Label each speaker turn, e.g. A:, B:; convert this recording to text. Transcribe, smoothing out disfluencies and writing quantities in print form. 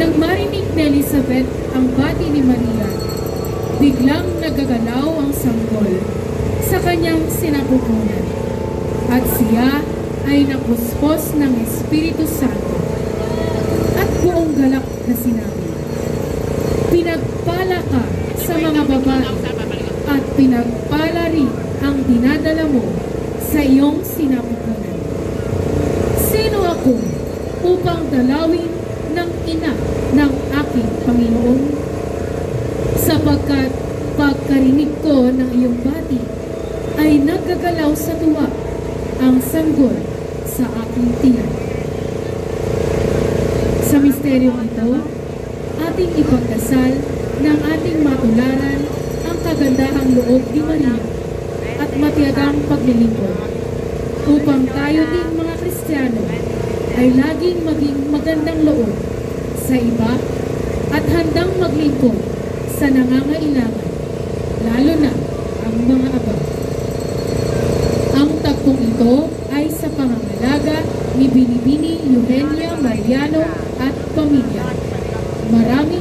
A: Nang marinig ni Elizabeth ang bati ni Maria, biglang nagagalaw ang sanggol sa kanyang sinapupunan at siya ay napuspos ng Espiritu Santo at buong galak na sinabi, "Pinagpala ka sa mga babae at pinagpala rin ang dinadala mo sa iyong sinapupunan. Sino ako upang dalawin ng ina ng aking Panginoon? Sapagkat pagkarinig ko ng iyong bati ay naggagalaw sa tuwa ang sanggol sa aking tiyan." Sa misteryong ito, ating ipagdasal ng ating matularan ang kagandahang loob ni Maria at matiyagang paglilingkod upang tayo din mga Kristiyano ay laging maging magandang loob sa iba at handang maglingkod sa nangangailangan, lalo na ang mga abang. Ang tagpong ito ay sa pangangalaga ni Binibini Eugenia Mariano at pamilya. Maraming